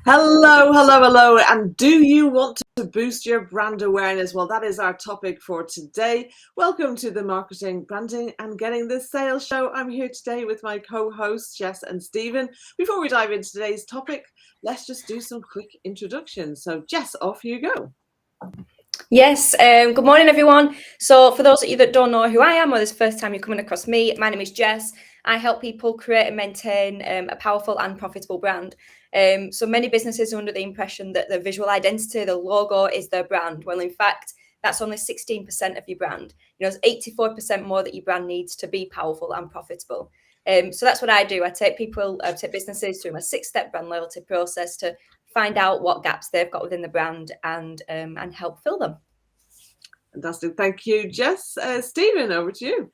Hello, hello, hello. And do you want to boost your brand awareness? Well, that is our topic for today. Welcome to the Marketing, Branding and Getting the Sales Show. I'm here today with my co-hosts, Jess and Stephen. Before we dive into today's topic, let's just do some quick introductions. So, Jess, off you go. Yes, good morning, everyone. So for those of you that don't know who I am, or this is the first time you're coming across me, my name is Jess. I help people create and maintain a powerful and profitable brand. So many businesses are under the impression that the visual identity, the logo, is their brand. Well, in fact, that's only 16% of your brand. It's 84% more that your brand needs to be powerful and profitable. So that's what I do. I take businesses through my 6-step brand loyalty process to find out what gaps they've got within the brand and help fill them. Fantastic. Thank you, Jess. Stephen, over to you.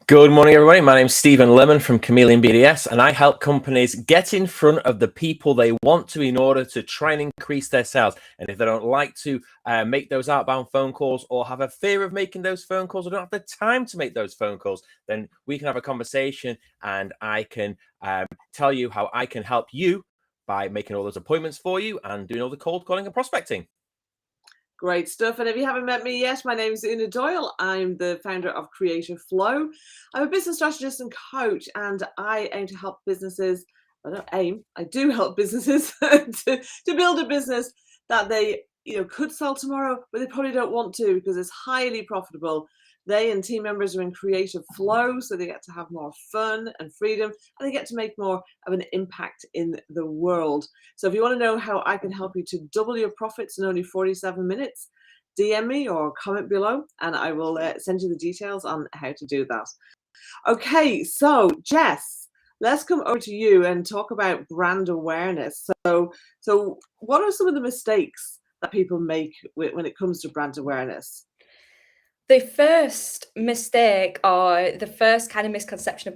Good morning, everybody. My name's Stephen Lemon from Chameleon BDS, and I help companies get in front of the people they want to in order to try and increase their sales. And if they don't like to make those outbound phone calls or have a fear of making those phone calls or don't have the time to make those phone calls, then we can have a conversation and I can tell you how I can help you by making all those appointments for you and doing all the cold calling and prospecting. Great stuff. And if you haven't met me yet, my name is Una Doyle. I'm the founder of Creative Flow. I'm a business strategist and coach, and I aim to help businesses. I do help businesses to build a business that they could sell tomorrow, but they probably don't want to because it's highly profitable. They and team members are in creative flow, so they get to have more fun and freedom, and they get to make more of an impact in the world. So if you want to know how I can help you to double your profits in only 47 minutes, DM me or comment below, and I will send you the details on how to do that. Okay, so Jess, let's come over to you and talk about brand awareness. So what are some of the mistakes that people make when it comes to brand awareness? The first mistake or the first kind of misconception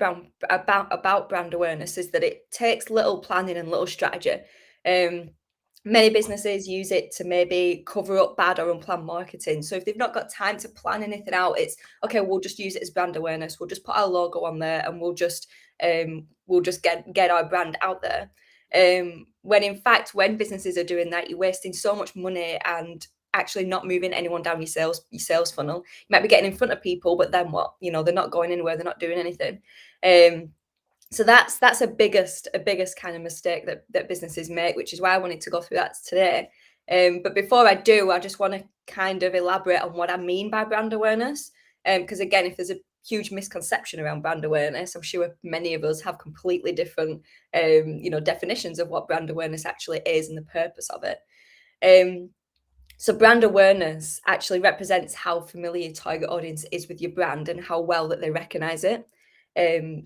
about brand awareness is that it takes little planning and little strategy. Many businesses use it to maybe cover up bad or unplanned marketing. So if they've not got time to plan anything out, it's okay. We'll just use it as brand awareness. We'll just put our logo on there, and we'll just get our brand out there. When in fact, when businesses are doing that, you're wasting so much money and actually not moving anyone down your sales funnel. You might be getting in front of people, but then what? They're not going anywhere. They're not doing anything. So that's a biggest kind of mistake that businesses make, which is why I wanted to go through that today. But before I do, I just want to kind of elaborate on what I mean by brand awareness. Because again, if there's a huge misconception around brand awareness, I'm sure many of us have completely different, definitions of what brand awareness actually is and the purpose of it. So brand awareness actually represents how familiar your target audience is with your brand and how well that they recognize it.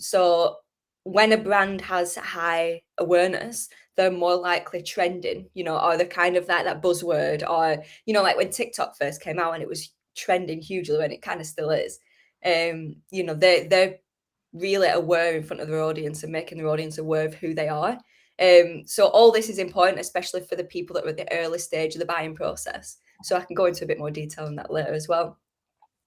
So when a brand has high awareness, they're more likely trending, or they're kind of like that buzzword, or, like when TikTok first came out and it was trending hugely, and it kind of still is. They're really aware in front of their audience and making their audience aware of who they are. So all this is important, especially for the people that are at the early stage of the buying process. So I can go into a bit more detail on that later as well.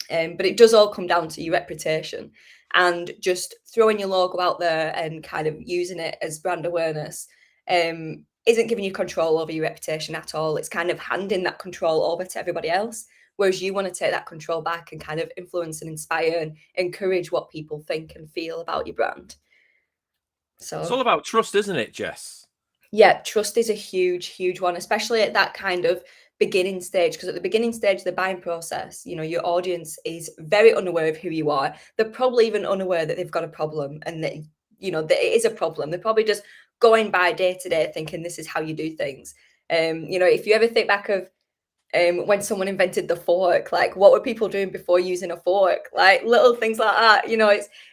But it does all come down to your reputation, and just throwing your logo out there and kind of using it as brand awareness isn't giving you control over your reputation at all. It's kind of handing that control over to everybody else, whereas you want to take that control back and kind of influence and inspire and encourage what people think and feel about your brand. So it's all about trust, isn't it, Jess? Yeah, trust is a huge one, especially at that kind of beginning stage, because at the beginning stage of the buying process, your audience is very unaware of who you are. They're probably even unaware that they've got a problem and that, that it is a problem. They're probably just going by day to day thinking this is how you do things. If you ever think back of when someone invented the fork, like what were people doing before using a fork? Like little things like that,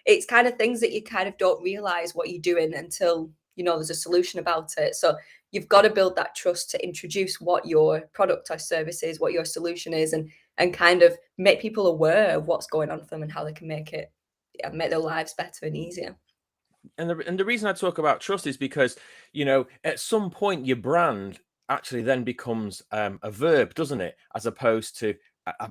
it's kind of things that you kind of don't realize what you're doing until there's a solution about it. So you've got to build that trust to introduce what your product or service is, what your solution is, and kind of make people aware of what's going on for them and how they can make their lives better and easier. And the reason I talk about trust is because, at some point your brand actually then becomes a verb, doesn't it? As opposed to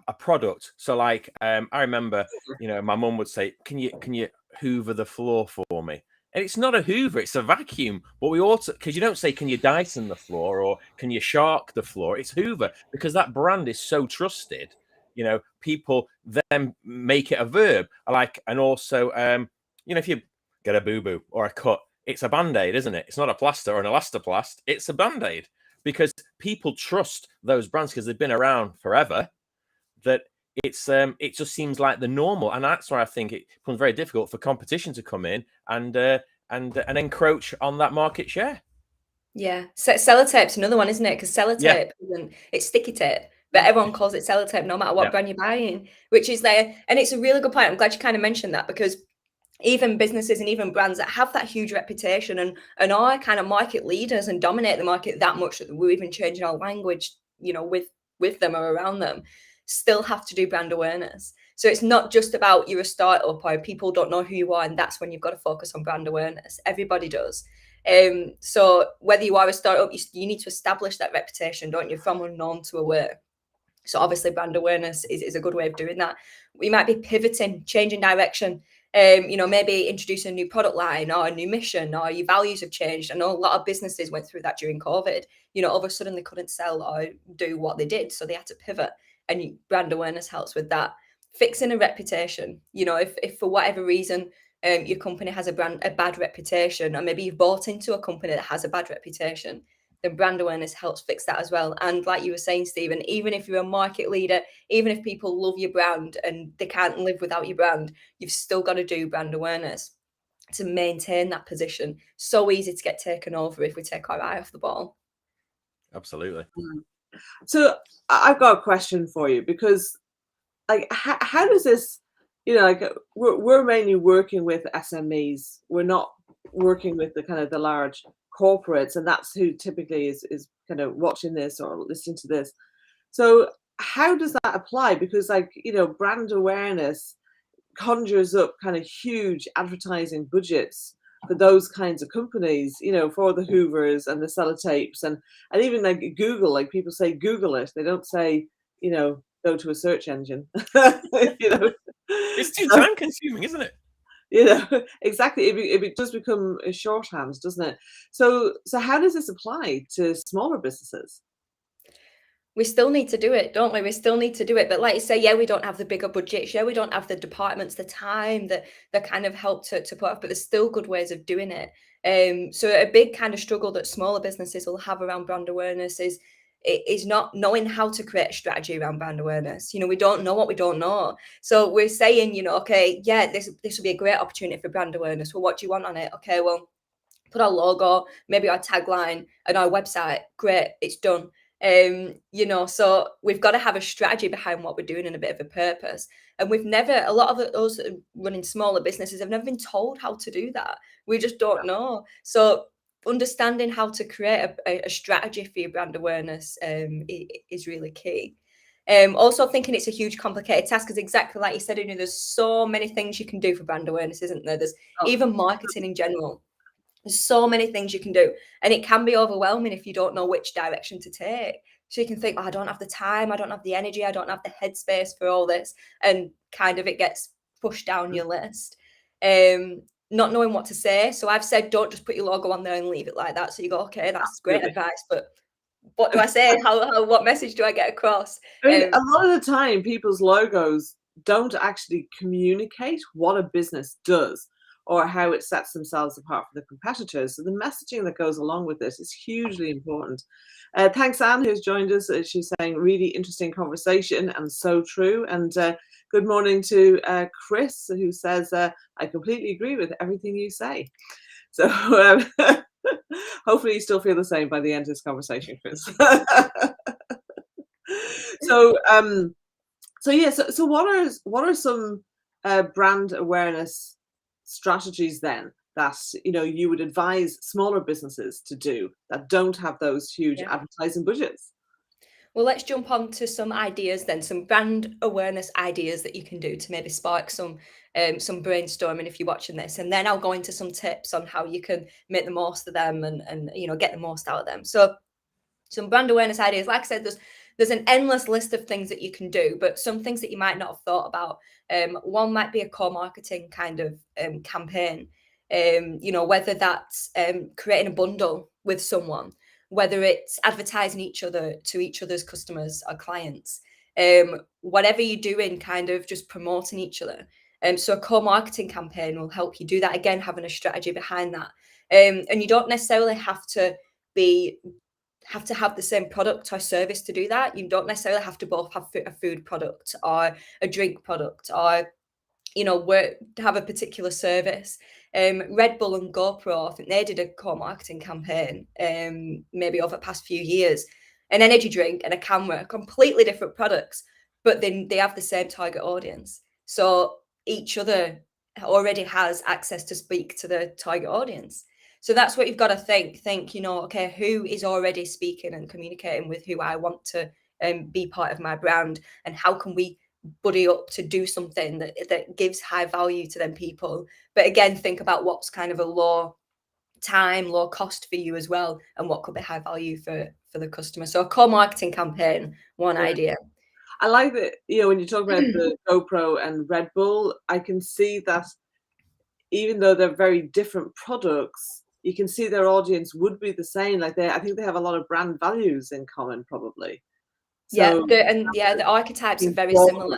a product. So like, I remember, my mum would say, can you hoover the floor for me? And it's not a Hoover, it's a vacuum. But we ought to, because you don't say, can you Dyson the floor or can you Shark the floor? It's Hoover, because that brand is so trusted. You know, people then make it a verb. And also, if you get a boo-boo or a cut, it's a Band-Aid, isn't it? It's not a plaster or an elastoplast, it's a Band-Aid. Because people trust those brands because they've been around forever, that it just seems like the normal, and that's why I think it becomes very difficult for competition to come in and encroach on that market share. Yeah, sellotape's another one, isn't it? Because sellotape it's sticky tape, but everyone calls it sellotape no matter what brand you're buying, which is there. And it's a really good point. I'm glad you kind of mentioned that, because even businesses and even brands that have that huge reputation and are kind of market leaders and dominate the market that much that we're even changing our language, with them or around them, still have to do brand awareness. So it's not just about you're a startup or people don't know who you are, and that's when you've got to focus on brand awareness. Everybody does. So whether you are a startup, you need to establish that reputation, don't you, from unknown to aware. So obviously brand awareness is a good way of doing that. We might be pivoting, changing direction, maybe introducing a new product line or a new mission, or your values have changed. I know a lot of businesses went through that during COVID. All of a sudden they couldn't sell or do what they did, so they had to pivot, and brand awareness helps with that. Fixing a reputation, if for whatever reason your company has a bad reputation, or maybe you've bought into a company that has a bad reputation, then brand awareness helps fix that as well. And like you were saying, Stephen, even if you're a market leader, even if people love your brand and they can't live without your brand, you've still got to do brand awareness to maintain that position. So easy to get taken over if we take our eye off the ball. Absolutely. So I've got a question for you, because how does this, we're mainly working with SMEs. We're not working with the kind of the large corporates, and that's who typically is kind of watching this or listening to this. So how does that apply? Because brand awareness conjures up kind of huge advertising budgets for those kinds of companies, for the Hoovers and the sellotapes, and even like Google, like people say Google it, they don't say, go to a search engine. It's too time consuming, isn't it? Exactly. It does become a shorthand, doesn't it? So how does this apply to smaller businesses? We still need to do it, don't we? We still need to do it. But like you say, yeah, we don't have the bigger budgets. Yeah, we don't have the departments, the time that kind of help to put off, but there's still good ways of doing it. So a big kind of struggle that smaller businesses will have around brand awareness is not knowing how to create a strategy around brand awareness. We don't know what we don't know. So we're saying, okay, yeah, this would be a great opportunity for brand awareness. Well, what do you want on it? Okay, well, put our logo, maybe our tagline and our website. Great, it's done. So we've got to have a strategy behind what we're doing and a bit of a purpose. And a lot of us running smaller businesses have never been told how to do that. We just don't know. So understanding how to create a strategy for your brand awareness is really key. Also thinking it's a huge complicated task, because exactly like you said, there's so many things you can do for brand awareness, isn't there? There's even marketing in general. There's so many things you can do, and it can be overwhelming if you don't know which direction to take. So you can think, I don't have the time, I don't have the energy, I don't have the headspace for all this, and kind of it gets pushed down your list. Not knowing what to say. So I've said, don't just put your logo on there and leave it like that. So you go, okay, that's great advice, but what do I say? What message do I get across? I mean, a lot of the time, people's logos don't actually communicate what a business does or how it sets themselves apart from the competitors. So the messaging that goes along with this is hugely important. Thanks, Anne, who's joined us. She's saying really interesting conversation and so true. And good morning to Chris, who says, I completely agree with everything you say. So hopefully you still feel the same by the end of this conversation, Chris. So what are some brand awareness strategies then that you would advise smaller businesses to do that don't have those huge advertising budgets? Well, let's jump on to some ideas then, some brand awareness ideas that you can do to maybe spark some brainstorming if you're watching this, and then I'll go into some tips on how you can make the most of them and get the most out of them. So some brand awareness ideas, like I said, there's an endless list of things that you can do, but some things that you might not have thought about. One might be a core marketing kind of campaign. You know, whether that's creating a bundle with someone, whether it's advertising each other to each other's customers or clients, whatever you're doing, kind of just promoting each other. So a co-marketing campaign will help you do that. Again, having a strategy behind that. And you don't necessarily have to have the same product or service to do that. You don't necessarily have to both have a food product or a drink product, or you know, have a particular service. Red Bull and GoPro, I think they did a co-marketing campaign maybe over the past few years. An energy drink and a camera, completely different products, but then they have the same target audience. So each other already has access to speak to the target audience. So that's what you've got to think, you know, okay, who is already speaking and communicating with who I want to be part of my brand, and how can we buddy up to do something that gives high value to them people. But again, think about what's kind of a low time, low cost for you as well, and what could be high value for the customer. So a co-marketing campaign, one idea. I like that, you know, when you talk about the GoPro and Red Bull, I can see that even though they're very different products, you can see their audience would be the same. Like I think they have a lot of brand values in common, probably. Yeah, So the archetypes are very similar.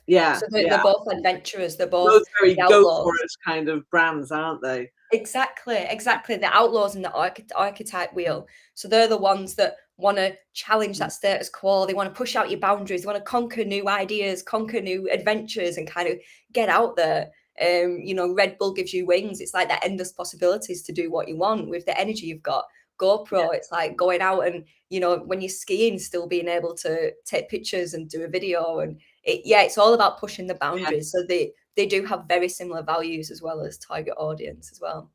Yeah, So they're both adventurers. They're both those very the go outlaws. for it kind of brands, aren't they? Exactly. The outlaws in the archetype wheel. So they're the ones that want to challenge that status quo. They want to push out your boundaries. They want to conquer new ideas, conquer new adventures, and kind of get out there. You know, Red Bull gives you wings. It's like that endless possibilities to do what you want with the energy you've got. GoPro, it's like going out and, you know, when you're skiing, still being able to take pictures and do a video. And it's all about pushing the boundaries. So they do have very similar values as well as target audience as well.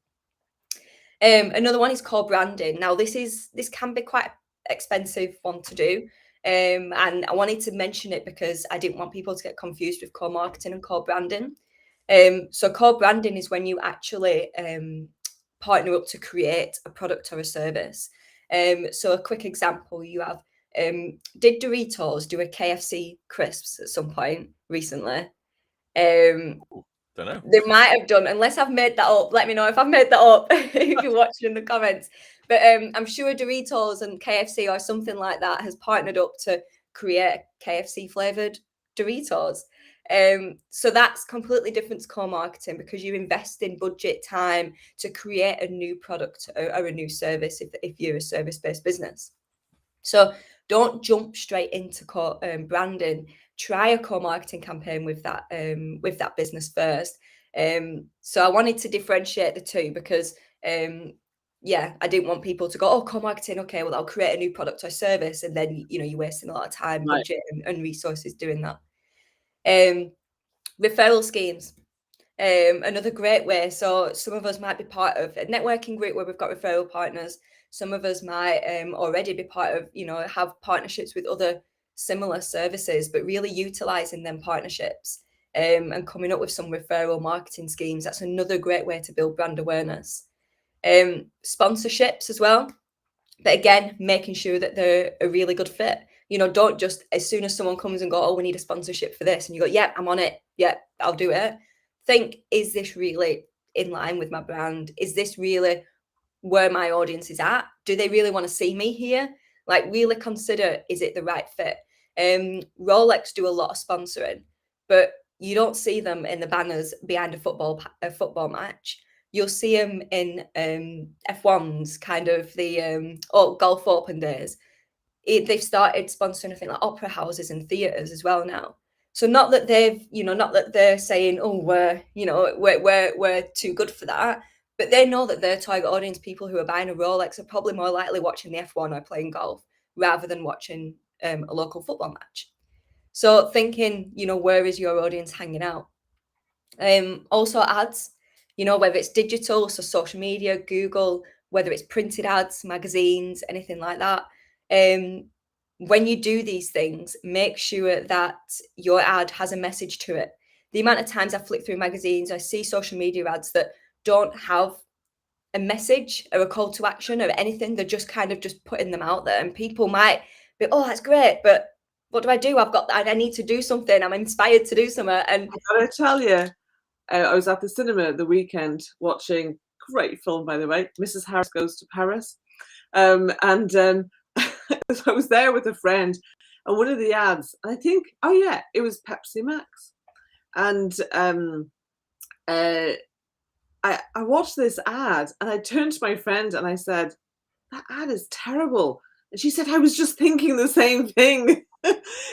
Another one is co-branding. Now, this can be quite expensive one to do. And I wanted to mention it because I didn't want people to get confused with co-marketing and co-branding. So co-branding is when you actually partner up to create a product or a service. So a quick example, you have did Doritos do a KFC crisps at some point recently? Don't know. They might have done, unless I've made that up. Let me know if I've made that up if you're watching in the comments. But I'm sure Doritos and KFC or something like that has partnered up to create KFC flavored Doritos. So that's completely different to co-marketing, because you invest in budget, time to create a new product or a new service if you're a service-based business. So don't jump straight into branding. Try a co-marketing campaign with that business first. So I wanted to differentiate the two because I didn't want people to go, oh, co-marketing, okay, well, I'll create a new product or service, and then you're wasting a lot of time, budget, and resources doing that. Referral schemes. Another great way. So some of us might be part of a networking group where we've got referral partners. Some of us might already be part of, have partnerships with other similar services, but really utilizing them partnerships and coming up with some referral marketing schemes. That's another great way to build brand awareness. Sponsorships as well. But again, making sure that they're a really good fit. Don't just, as soon as someone comes and go, oh, we need a sponsorship for this, and you go, yeah, I'm on it. Yeah, I'll do it. Think, is this really in line with my brand? Is this really where my audience is at? Do they really want to see me here? Like, really consider, is it the right fit? Rolex do a lot of sponsoring, but you don't see them in the banners behind a football match. You'll see them in F1's kind of the Golf Open days. They've started sponsoring, I think, like opera houses and theatres as well now. So not that they're saying, oh, we're too good for that, but they know that their target audience, people who are buying a Rolex, are probably more likely watching the F1 or playing golf rather than watching a local football match. So thinking, where is your audience hanging out? Also ads, whether it's digital, so social media, Google, whether it's printed ads, magazines, anything like that. When you do these things, make sure that your ad has a message to it. The amount of times I flick through magazines, I see social media ads that don't have a message or a call to action or anything. They're just kind of just putting them out there, and people might be, oh, that's great, but what do I do? I need to do something. I'm inspired to do something. And I gotta tell you, I was at the cinema the weekend watching, great film by the way, Mrs. Harris Goes to Paris. And so I was there with a friend, and one of the ads, I think, oh yeah, it was Pepsi Max. And I watched this ad, and I turned to my friend and I said, that ad is terrible. And she said, I was just thinking the same thing.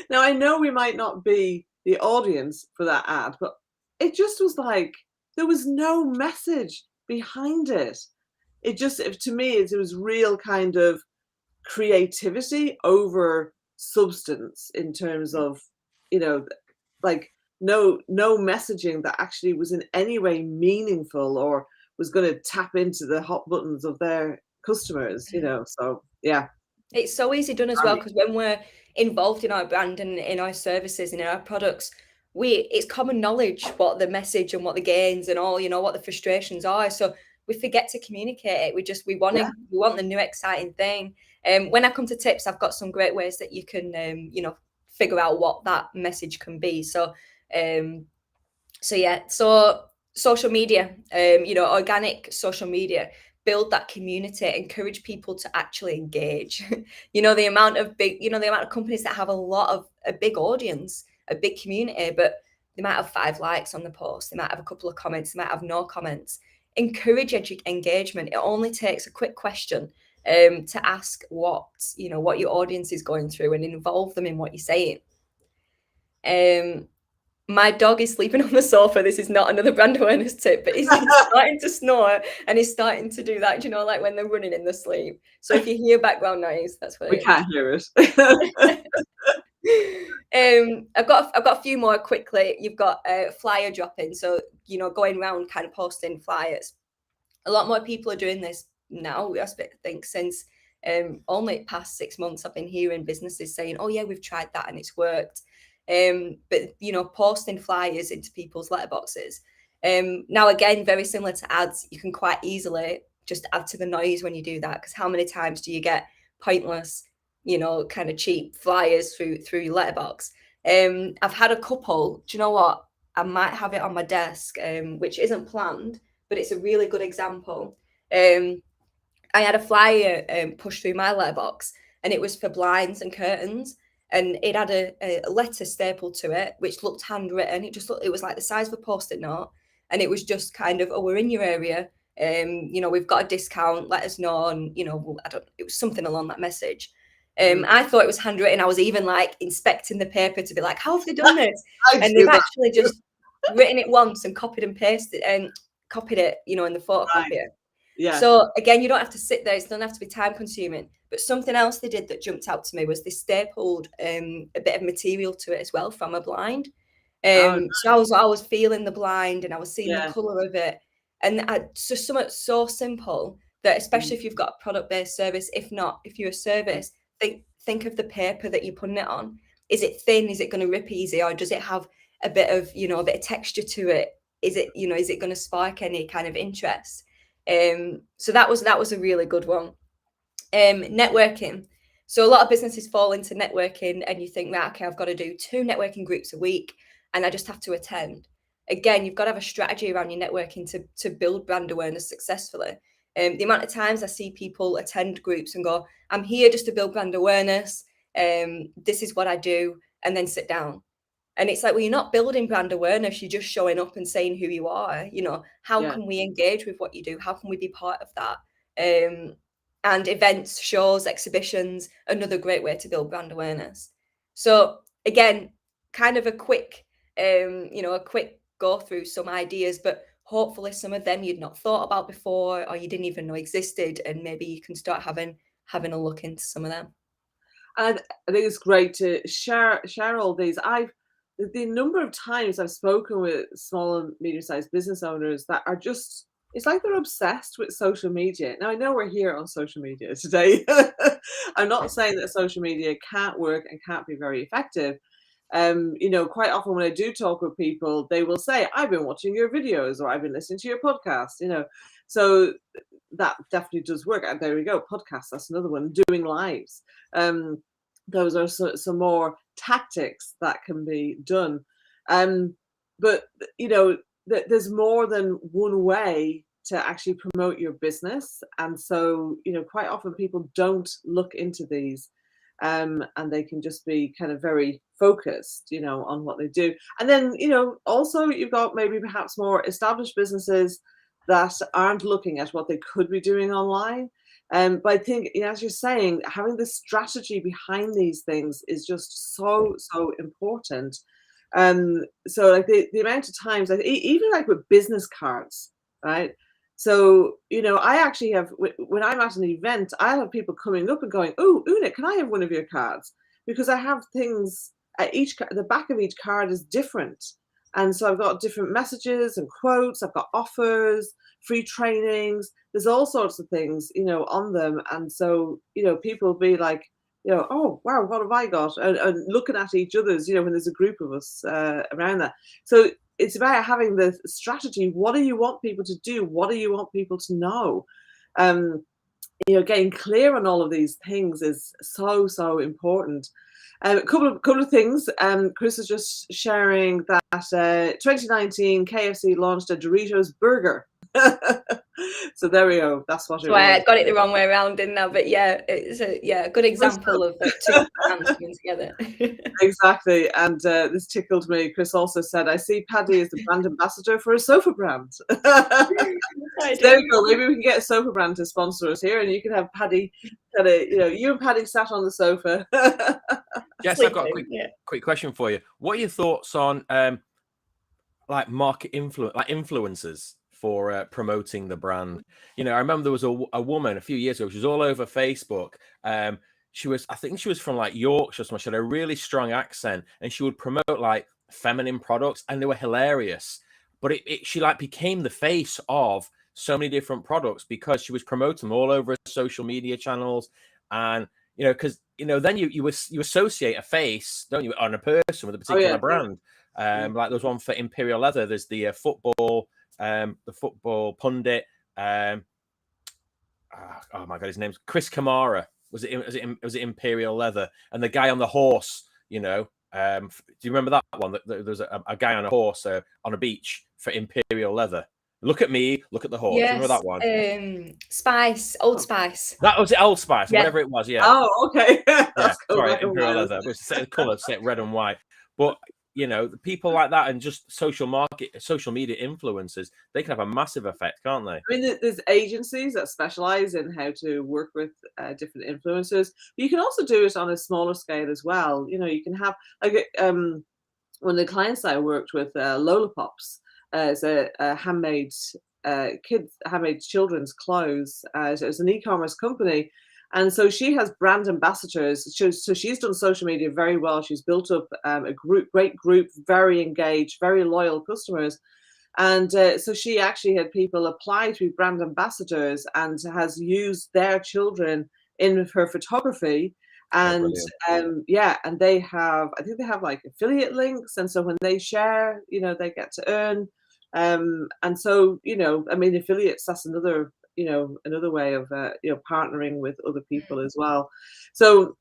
Now, I know we might not be the audience for that ad, but it just was like, there was no message behind it. It just, to me, it was real kind of creativity over substance in terms of, like no messaging that actually was in any way meaningful or was going to tap into the hot buttons of their customers, so yeah. It's so easy done as well, because when we're involved in our brand and in our services and in our products, it's common knowledge what the message and what the gains and all, what the frustrations are. So we forget to communicate it. We want the new exciting thing. When I come to tips, I've got some great ways that you can figure out what that message can be. So social media, organic social media, build that community, encourage people to actually engage. The amount of companies that have a big audience, a big community, but they might have 5 likes on the post, they might have a couple of comments, they might have no comments. Encourage engagement. It only takes a quick question to ask what your audience is going through and involve them in what you're saying. My dog is sleeping on the sofa. This is not another brand awareness tip, but he's starting to snore and he's starting to do that, like when they're running in their sleep. So if you hear background noise, that's what we can't hear it. I've got a few more quickly. You've got flyer dropping, so going around kind of posting flyers. A lot more people are doing this now. I think since only past 6 months, I've been hearing businesses saying, "Oh yeah, we've tried that and it's worked." But posting flyers into people's letterboxes. Now again, very similar to ads, you can quite easily just add to the noise when you do that, because how many times do you get pointless, kind of cheap flyers through your letterbox? I've had a couple. Do you know what? I might have it on my desk, which isn't planned, but it's a really good example. I had a flyer pushed through my letterbox, and it was for blinds and curtains. And it had a letter stapled to it, which looked handwritten. It was like the size of a Post-it note. And it was just kind of, "Oh, we're in your area. We've got a discount, let us know." And, it was something along that message. I thought it was handwritten. I was even like inspecting the paper to be like, how have they done this? And they've actually just written it once and copied and pasted and copied it, in the photocopier. Right. Yeah. So again, you don't have to sit there. It doesn't have to be time consuming. But something else they did that jumped out to me was they stapled a bit of material to it as well from a blind. Nice. So I was feeling the blind and I was seeing the colour of it. And just something so simple that, especially if you've got a product-based service, if not, if you're a service, think of the paper that you're putting it on. Is it thin? Is it going to rip easy? Or does it have a bit of texture to it? Is it going to spark any kind of interest? So that was a really good one. Networking. So a lot of businesses fall into networking and you think, right, okay, I've got to do 2 networking groups a week and I just have to attend. Again, you've got to have a strategy around your networking to build brand awareness successfully. The amount of times I see people attend groups and go, "I'm here just to build brand awareness. This is what I do," and then sit down. And it's like, well, you're not building brand awareness. You're just showing up and saying who you are. How can we engage with what you do? How can we be part of that? And events, shows, exhibitions, another great way to build brand awareness. So again, kind of a quick go through some ideas, but hopefully some of them you'd not thought about before or you didn't even know existed, and maybe you can start having a look into some of them. And I think it's great to share all these. The number of times I've spoken with small and medium-sized business owners that are just, it's like they're obsessed with social media. Now, I know we're here on social media today. I'm not saying that social media can't work and can't be very effective. Quite often when I do talk with people, they will say, "I've been watching your videos," or "I've been listening to your podcast," so that definitely does work. And there we go, podcasts, that's another one. Doing lives. Those are some more tactics that can be done. But, there's more than one way to actually promote your business, and so quite often people don't look into these, and they can just be kind of very focused on what they do. And then also you've got maybe perhaps more established businesses that aren't looking at what they could be doing online. But I think, as you're saying, having the strategy behind these things is just so important. So like the amount of times, even like with business cards, right? So I actually have, when I'm at an event, I have people coming up and going, "Oh, Una, can I have one of your cards?" Because I have things at the back of each card is different, and so I've got different messages and quotes. I've got offers, free trainings. There's all sorts of things, on them. And so, people be like, "Oh, wow, what have I got?" And looking at each other's, when there's a group of us around that. So it's about having the strategy. What do you want people to do? What do you want people to know? Getting clear on all of these things is so important. A couple of things. Chris is just sharing that 2019 KFC launched a Doritos burger. So there we go. That's what it was. I got it the wrong way around, didn't I? But yeah, it's a good example of the two brands coming together. Exactly. And this tickled me. Chris also said, "I see Paddy as the brand ambassador for a sofa brand." There we go. Maybe we can get a sofa brand to sponsor us here, and you can have Paddy you and Paddy sat on the sofa. Jess, I've got a quick question for you. What are your thoughts on like market influencers for promoting the brand? I remember there was a woman a few years ago. She was all over Facebook. I think she was from like Yorkshire. She had a really strong accent, and she would promote like feminine products, and they were hilarious. But she like became the face of so many different products because she was promoting them all over social media channels. And because then you associate a face, don't you, on a person with a particular brand. Like there's one for Imperial Leather. There's the football pundit. Oh my god, his name's Chris Kamara. Was it Imperial Leather? And the guy on the horse. Do you remember that one? There was a guy on a horse on a beach for Imperial Leather. Look at me, look at the horse. Yes, remember that one? Spice, Old Spice. That was it, Old Spice, whatever it was. Yeah. Oh, okay. Yeah, sorry, Imperial Leather. It was the colour set red and white. But the people like that and just social media influencers, they can have a massive effect, can't they? I mean, there's agencies that specialize in how to work with different influencers. But you can also do it on a smaller scale as well. You can have like one of the clients I worked with, Lola Pops. It's a handmade children's clothes. So it's an e-commerce company, and so she has brand ambassadors. So she's done social media very well. She's built up a great group, very engaged, very loyal customers, and so she actually had people apply to be brand ambassadors and has used their children in her photography. And and they have, I think they have like affiliate links, and so when they share, they get to earn. And so I mean, affiliates, that's another way of partnering with other people as well. So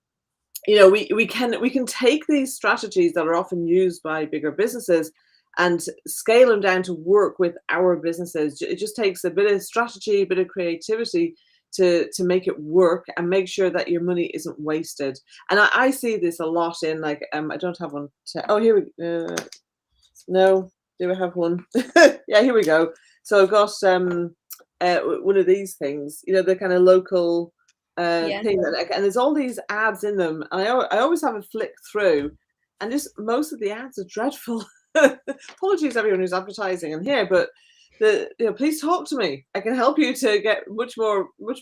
we can take these strategies that are often used by bigger businesses and scale them down to work with our businesses. It just takes a bit of strategy, a bit of creativity to make it work and make sure that your money isn't wasted. And I see this a lot in like I don't have one. Here we no. Do I have one? Yeah, here we go. So I've got one of these things, the kind of local thing, and there's all these ads in them. And I always have a flick through, and just most of the ads are dreadful. Apologies, everyone who's advertising in here, but please talk to me. I can help you to get much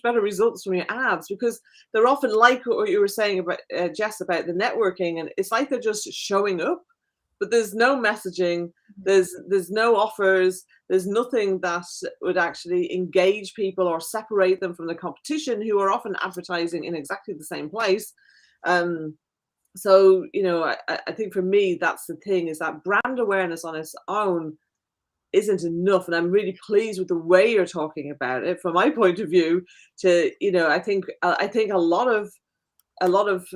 better results from your ads, because they're often like what you were saying about Jess, about the networking, and it's like they're just showing up. But there's no messaging, there's no offers, there's nothing that would actually engage people or separate them from the competition, who are often advertising in exactly the same place. So I think for me, that's the thing, is that brand awareness on its own isn't enough. And I'm really pleased with the way you're talking about it, from my point of view. To I think a lot of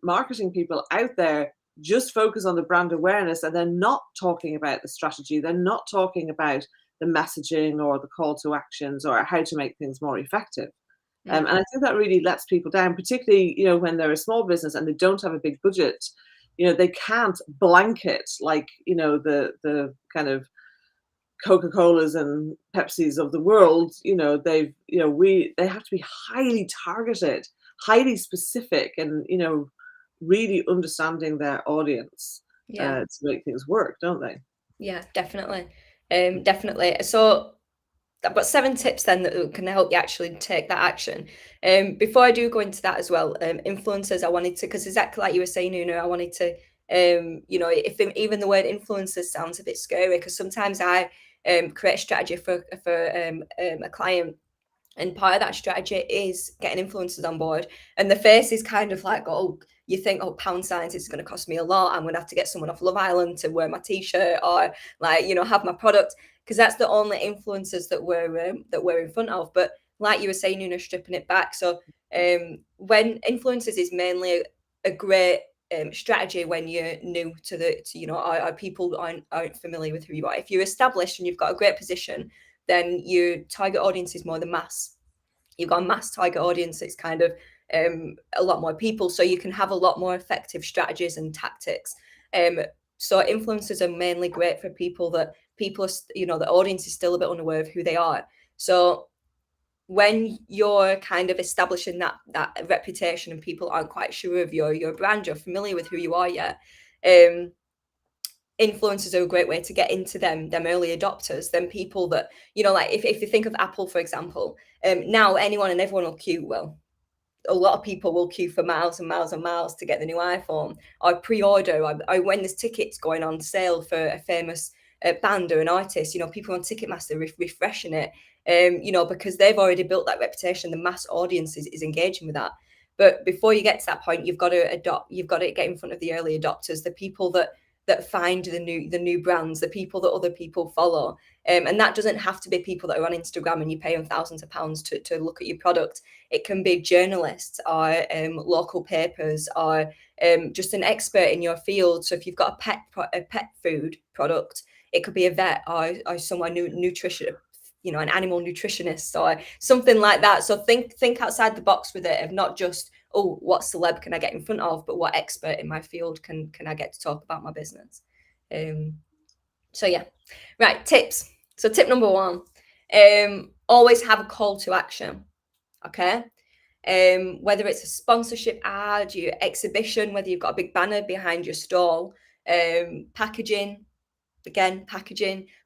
marketing people out there just focus on the brand awareness and they're not talking about the strategy, they're not talking about the messaging or the call to actions or how to make things more effective. And I think that really lets people down, particularly, when they're a small business and they don't have a big budget. They can't blanket like, the kind of Coca-Colas and Pepsis of the world. They have to be highly targeted, highly specific, and really understanding their audience Yeah. to make things work, don't they? Yeah, definitely. Definitely. So I've got 7 tips then that can help you actually take that action. Before I do go into that as well, influencers, I wanted to, because exactly like you were saying, I wanted to, if even the word influencers sounds a bit scary, because sometimes I create a strategy for a client, and part of that strategy is getting influencers on board. And the face is kind of like, oh, you think, oh, pound signs, it's going to cost me a lot. I'm going to have to get someone off Love Island to wear my t-shirt or have my product, because that's the only influencers that we're in front of. But like you were saying, stripping it back. So when influencers is mainly a great strategy when you're new to our people aren't familiar with who you are. If you're established and you've got a great position, then your target audience is more the mass. You've got a mass target audience. It's kind of a lot more people, so you can have a lot more effective strategies and tactics. So influencers are mainly great for people are, the audience is still a bit unaware of who they are. So when you're kind of establishing that reputation and people aren't quite sure of your brand, you're familiar with who you are yet, influencers are a great way to get into them early adopters, them people that, like if you think of Apple, for example, now anyone and everyone will queue. Well, a lot of people will queue for miles and miles and miles to get the new iPhone. I pre-order, I when there's tickets going on sale for a famous band or an artist, people on Ticketmaster refreshing it, because they've already built that reputation. The mass audience is engaging with that. But before you get to that point, you've got to get in front of the early adopters, the people that find the new brands, the people that other people follow. And that doesn't have to be people that are on Instagram and you pay them thousands of pounds to look at your product. It can be journalists or local papers or just an expert in your field. So if you've got a pet food product, it could be a vet or someone nutrition, an animal nutritionist or something like that. So think outside the box with it, of not just, oh, what celeb can I get in front of, but what expert in my field can I get to talk about my business. So yeah, right, tips. So tip number 1, always have a call to action. Okay. Whether it's a sponsorship ad, your exhibition, whether you've got a big banner behind your stall, packaging,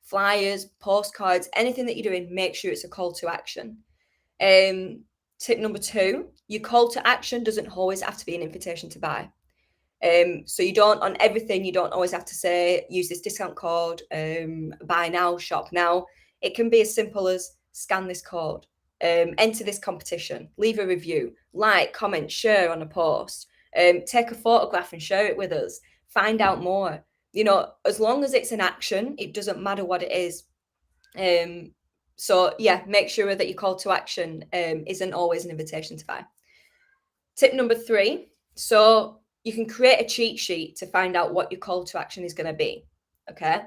flyers, postcards, anything that you're doing, make sure it's a call to action. Tip number 2, your call to action doesn't always have to be an invitation to buy. So you don't, on everything, you don't always have to say, use this discount code, buy now, shop now. It can be as simple as scan this code, enter this competition, leave a review, like, comment, share on a post, take a photograph and share it with us, find out more. As long as it's an action, it doesn't matter what it is. So yeah, make sure that your call to action isn't always an invitation to buy. Tip number 3, so you can create a cheat sheet to find out what your call to action is going to be. Okay.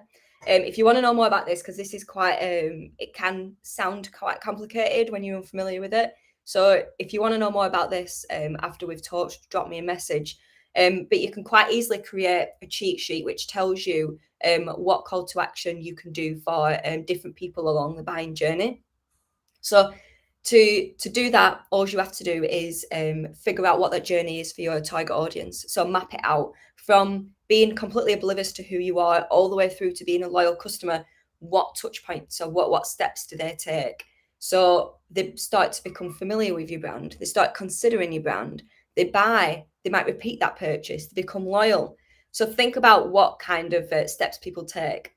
If you want to know more about this, because this is quite, it can sound quite complicated when you're unfamiliar with it. So if you want to know more about this after we've talked, drop me a message. But you can quite easily create a cheat sheet which tells you what call to action you can do for different people along the buying journey. So to do that, all you have to do is figure out what that journey is for your target audience. So map it out from being completely oblivious to who you are all the way through to being a loyal customer. What touch points or what steps do they take? So they start to become familiar with your brand. They start considering your brand. They buy. They might repeat that purchase. They become loyal. So think about what kind of steps people take.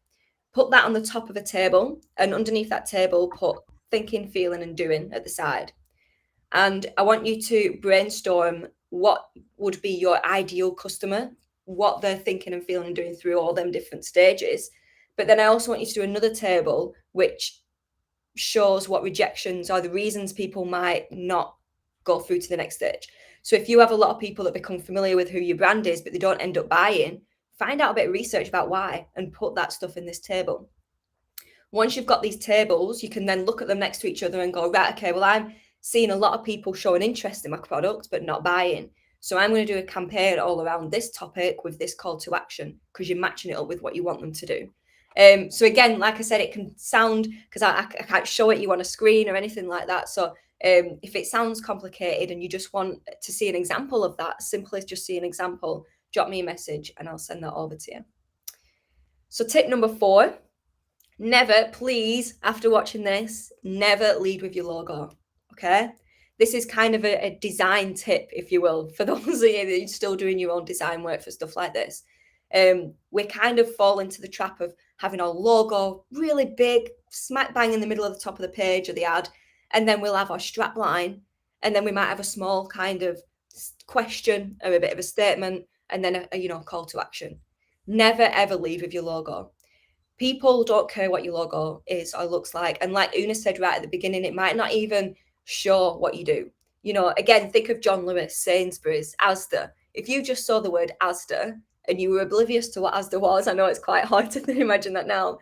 Put that on the top of a table, and underneath that table, put thinking, feeling, and doing at the side. And I want you to brainstorm what would be your ideal customer, what they're thinking and feeling and doing through all them different stages. But then I also want you to do another table which shows what rejections are, the reasons people might not go through to the next stage. So if you have a lot of people that become familiar with who your brand is, but they don't end up buying, find out a bit of research about why and put that stuff in this table. Once you've got these tables, you can then look at them next to each other and go, right, okay, well, I'm seeing a lot of people showing interest in my product, but not buying. So I'm going to do a campaign all around this topic with this call to action, because you're matching it up with what you want them to do. So again, like I said, it can sound, because I can't show it you on a screen or anything like that. So if it sounds complicated and you just want to see an example of that, simply just see an example, drop me a message and I'll send that over to you. So tip number 4, never, please, after watching this, never lead with your logo, okay? This is kind of a design tip, if you will, for those of you that are still doing your own design work for stuff like this. We kind of fall into the trap of having our logo really big, smack bang in the middle of the top of the page of the ad, and then we'll have our strap line, and then we might have a small kind of question or a bit of a statement, and then a call to action. Never ever lead with your logo. People don't care what your logo is or looks like, and like Una said right at the beginning, it might not even show what you do. Again, think of John Lewis, Sainsbury's, Asda. If you just saw the word Asda and you were oblivious to what Asda was, I know it's quite hard to imagine that now,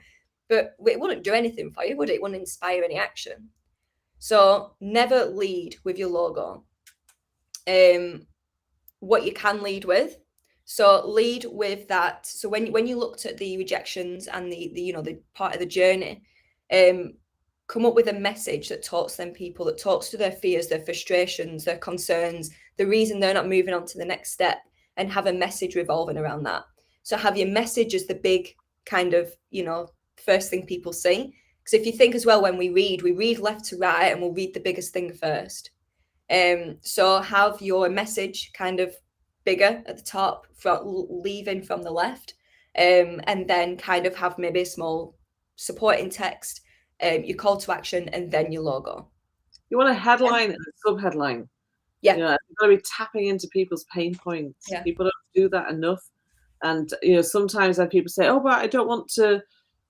but it wouldn't do anything for you, would it? It wouldn't inspire any action. So never lead with your logo. What you can lead with, so lead with that. So when you looked at the rejections and the part of the journey, come up with a message that talks to them people, that talks to their fears, their frustrations, their concerns, the reason they're not moving on to the next step, and have a message revolving around that. So have your message as the big kind of, first thing people see. Because if you think as well, when we read left to right and we'll read the biggest thing first. So have your message kind of bigger at the top, leaving from the left, and then kind of have maybe a small supporting text, your call to action, and then your logo. You want a headline and a sub-headline. Yeah. You've got to be tapping into people's pain points. Yeah. People don't do that enough. And, sometimes when people say, oh, but I don't want to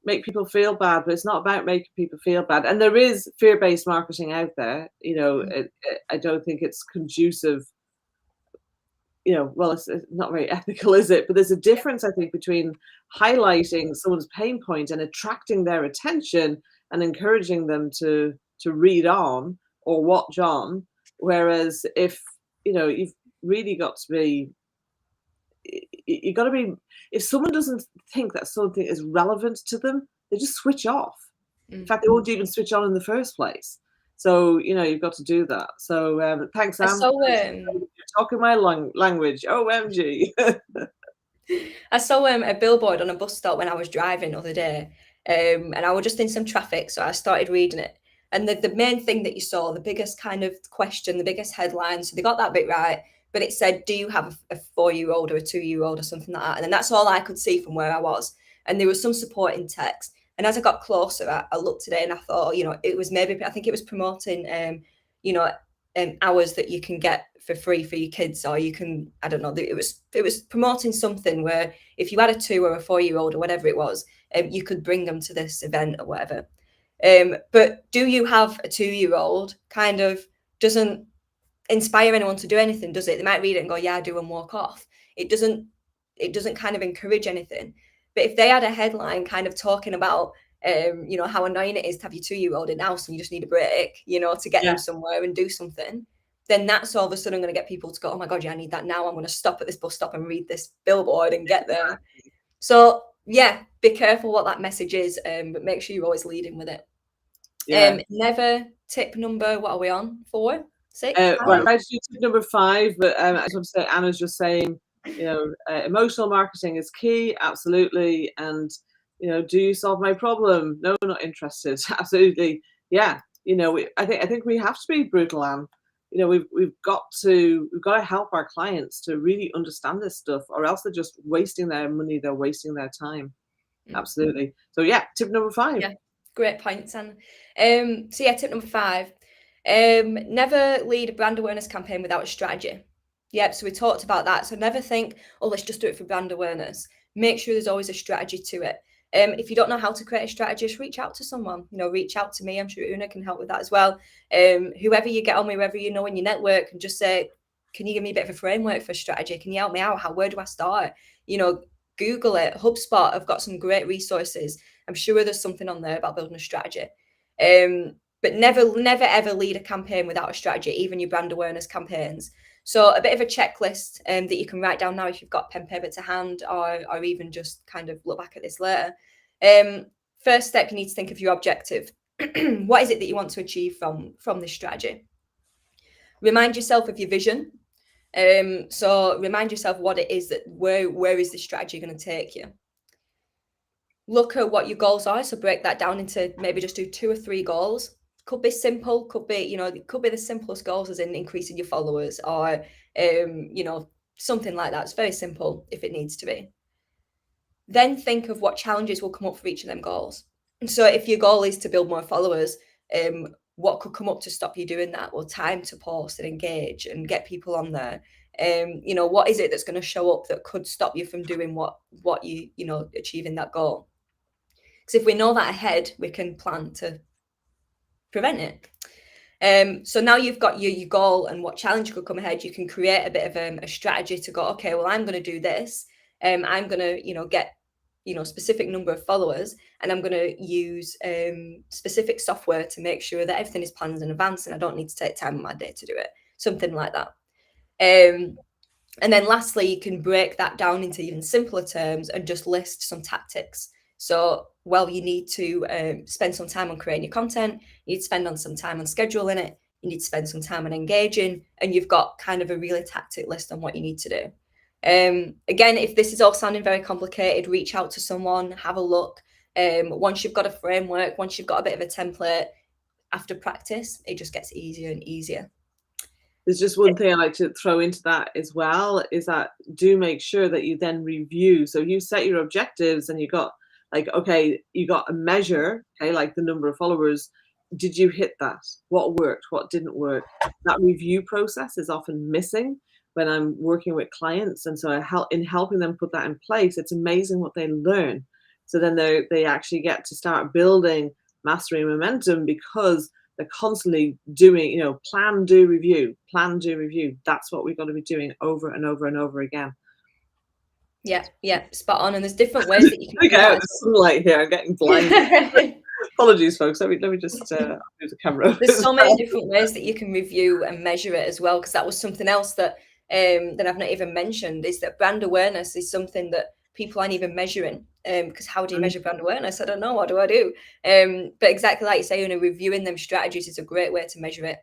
make people feel bad, but it's not about making people feel bad. And there is fear-based marketing out there. I don't think it's conducive. Well, it's not very ethical, is it? But there's a difference, I think, between highlighting someone's pain point and attracting their attention and encouraging them to read on or watch on. Whereas if, you've really got to be, if someone doesn't think that something is relevant to them, they just switch off. In fact, they won't even switch on in the first place. So, you've got to do that. So thanks, Sam. You're talking my language. OMG. I saw a billboard on a bus stop when I was driving the other day, and I was just in some traffic, so I started reading it. And the main thing that you saw, the biggest kind of question, the biggest headline, so they got that bit right, but it said, do you have a 4-year-old or a 2-year-old or something like that? And then that's all I could see from where I was. And there was some supporting text. And as I got closer, I looked at it and I thought, it was I think it was promoting, hours that you can get for free for your kids, or you can, I don't know, it was promoting something where if you had a 2 or a 4-year-old or whatever it was, you could bring them to this event or whatever. But do you have a 2-year-old kind of doesn't inspire anyone to do anything, does it? They might read it and go, yeah, I do, and walk off. It doesn't kind of encourage anything. But if they had a headline kind of talking about, how annoying it is to have your 2-year-old in the house and you just need a break, to get them somewhere and do something, then that's all of a sudden going to get people to go, oh my God, yeah, I need that now. I'm going to stop at this bus stop and read this billboard and get there. So yeah, be careful what that message is, but make sure you're always leading with it. Never tip number, what are we on? 4, 6? Right, I do tip number 5, but I just want to say, Anna's just saying, emotional marketing is key, absolutely. And, do you solve my problem? No, not interested. Absolutely. Yeah. I think we have to be brutal, Anne. We've got to help our clients to really understand this stuff, or else they're just wasting their money, they're wasting their time. Absolutely. So yeah, tip number 5. Yeah, great points, Anne. So yeah, tip number 5. Never lead a brand awareness campaign without a strategy. Yep, so we talked about that. So never think, oh, let's just do it for brand awareness. Make sure there's always a strategy to it. If you don't know how to create a strategy, just reach out to someone. Reach out to me. I'm sure Una can help with that as well. Whoever you get on with, whoever you know in your network, and just say, can you give me a bit of a framework for strategy? Can you help me out? Where do I start? You know, Google it. HubSpot have got some great resources. I'm sure there's something on there about building a strategy. But never ever lead a campaign without a strategy, even your brand awareness campaigns. So a bit of a checklist that you can write down now if you've got pen and paper to hand, or even just kind of look back at this later. First step, you need to think of your objective. What is it that you want to achieve from this strategy? Remind yourself of your vision. So remind yourself what it is that where is the strategy going to take you? Look at what your goals are. So break that down into maybe just do 2 or 3 goals. Could be simple, could be, you know, it could be the simplest goals as in increasing your followers or, you know, something like that. It's very simple if it needs to be. Then think of what challenges will come up for each of them goals. So if your goal is to build more followers, what could come up to stop you doing that? Well, time to post and engage and get people on there. You know, what is it that's going to show up that could stop you from doing what you know, achieving that goal? Because if we know that ahead, we can plan to prevent it. So now you've got your goal and what challenge could come ahead, you can create a bit of a strategy to go, okay, well, I'm going to do this. I'm going to, you know, get, you know, specific number of followers, and I'm going to use specific software to make sure that everything is planned in advance and I don't need to take time in my day to do it. Something like that. And then lastly, you can break that down into even simpler terms and just list some tactics. So, well, you need to spend some time on creating your content, you need to spend on some time on scheduling it, you need to spend some time on engaging, and you've got kind of a really tactic list on what you need to do. Again, if this is all sounding very complicated, reach out to someone, have a look. Once you've got a framework, once you've got a bit of a template, after practice, it just gets easier and easier. There's just one thing I like to throw into that as well, is that do make sure that you then review. So you set your objectives and you got like, okay, you got a measure, okay, like the number of followers. Did you hit that? What worked? What didn't work? That review process is often missing when I'm working with clients. And so in helping them put that in place, it's amazing what they learn. So then they actually get to start building mastery and momentum because they're constantly doing, you know, plan, do, review, plan, do, review. That's what we've got to be doing over and over and over again. Yeah, spot on. And there's different ways that you can do that. There's sunlight here. I'm getting blinded. Apologies, folks. Let me just move the camera. There's so many different ways that you can review and measure it as well, because that was something else that I've not even mentioned, is that brand awareness is something that people aren't even measuring. Because how do you measure brand awareness? I don't know. What do I do? But exactly like you say, you know, reviewing them strategies is a great way to measure it.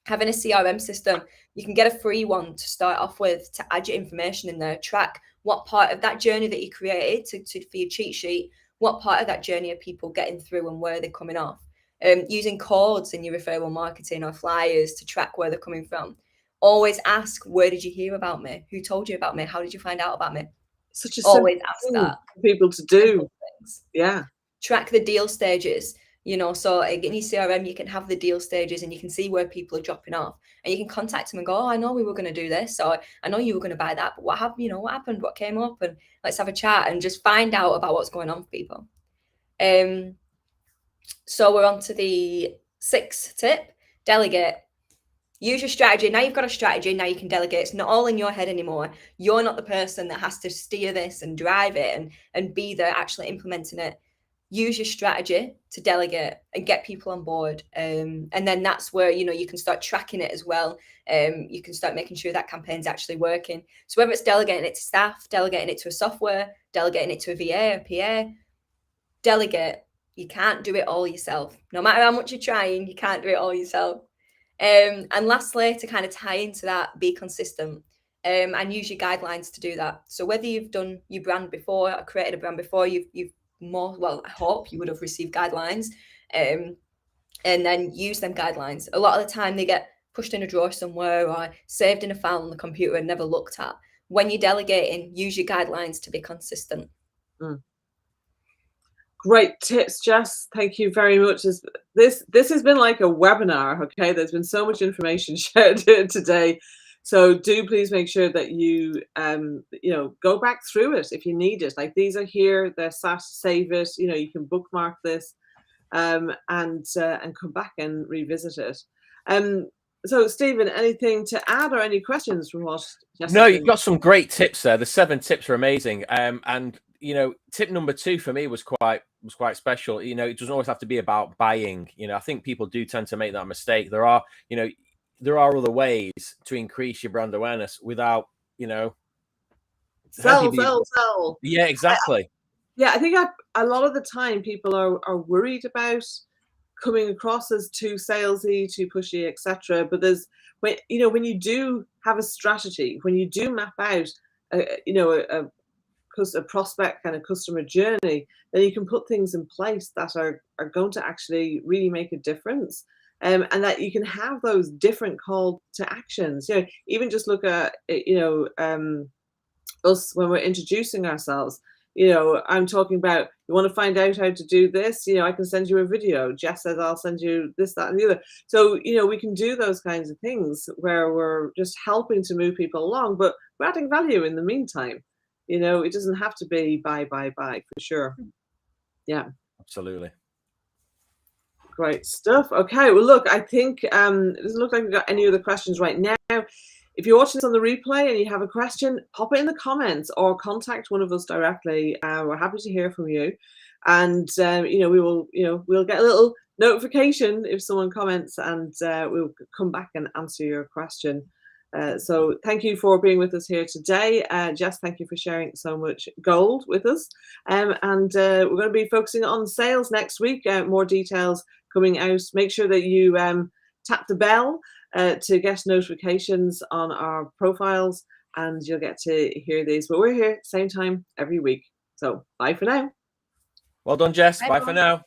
Having a CRM system, you can get a free one to start off with to add your information in there, track what part of that journey that you created for your cheat sheet, what part of that journey are people getting through and where they're coming off. Using codes in your referral marketing or flyers to track where they're coming from. Always ask, where did you hear about me? Who told you about me? How did you find out about me? Such a always ask that for people to do. Yeah. Track the deal stages, you know, so in your CRM, you can have the deal stages and you can see where people are dropping off, and you can contact them and go, oh, I know we were going to do this, or I know you were going to buy that, but what happened, you know, what happened, what came up, and let's have a chat and just find out about what's going on for people. So we're on to the 6th tip, delegate. Use your strategy. Now you've got a strategy, now you can delegate. It's not all in your head anymore. You're not the person that has to steer this and drive it and be there actually implementing it. Use your strategy to delegate and get people on board. And then that's where, you know, you can start tracking it as well. You can start making sure that campaign's actually working. So whether it's delegating it to staff, delegating it to a software, delegating it to a VA, a PA, delegate. You can't do it all yourself. No matter how much you're trying, you can't do it all yourself. And lastly, to kind of tie into that, be consistent and use your guidelines to do that. So whether you've done your brand before or created a brand before, you've more, well, I hope you would have received guidelines and then use them guidelines. A lot of the time they get pushed in a drawer somewhere or saved in a file on the computer and never looked at. When you're delegating, use your guidelines to be consistent. Great tips, Jess. Thank you very much. This has been like a webinar, okay? There's been so much information shared today. So do please make sure that you you know, go back through it if you need it. Like, these are here, they're sat, save it, you know, you can bookmark this and come back and revisit it. So, Stephen, anything to add or any questions from what Jess No, has you've been? got some great tips there. The 7 tips are amazing. And you know, tip number 2 for me was quite special. You know, it doesn't always have to be about buying. You know, I think people do tend to make that mistake. There are, you know, there are other ways to increase your brand awareness without, you know, Sell, sell, sell. Yeah, exactly. Yeah, I think a lot of the time people are worried about coming across as too salesy, too pushy, etc. But there's when when you do have a strategy, when you do map out, a prospect kind of customer journey, then you can put things in place that are going to actually really make a difference. And that you can have those different call to actions. You know, even just look at us when we're introducing ourselves. You know, I'm talking about, you want to find out how to do this, you know, I can send you a video. Jess says I'll send you this, that, and the other. So, you know, we can do those kinds of things where we're just helping to move people along, but we're adding value in the meantime. You know, it doesn't have to be buy, for sure. Yeah. Absolutely. Great stuff. Okay, well, look, I think it doesn't look like we've got any other questions right now. If you're watching this on the replay and you have a question, pop it in the comments or contact one of us directly. We're happy to hear from you, and we will, we'll get a little notification if someone comments, and we'll come back and answer your question. So thank you for being with us here today. Jess, thank you for sharing so much gold with us. And we're going to be focusing on sales next week. More details coming out. Make sure that you tap the bell to get notifications on our profiles, and you'll get to hear these. But we're here same time every week. So bye for now. Well done, Jess. Bye for now.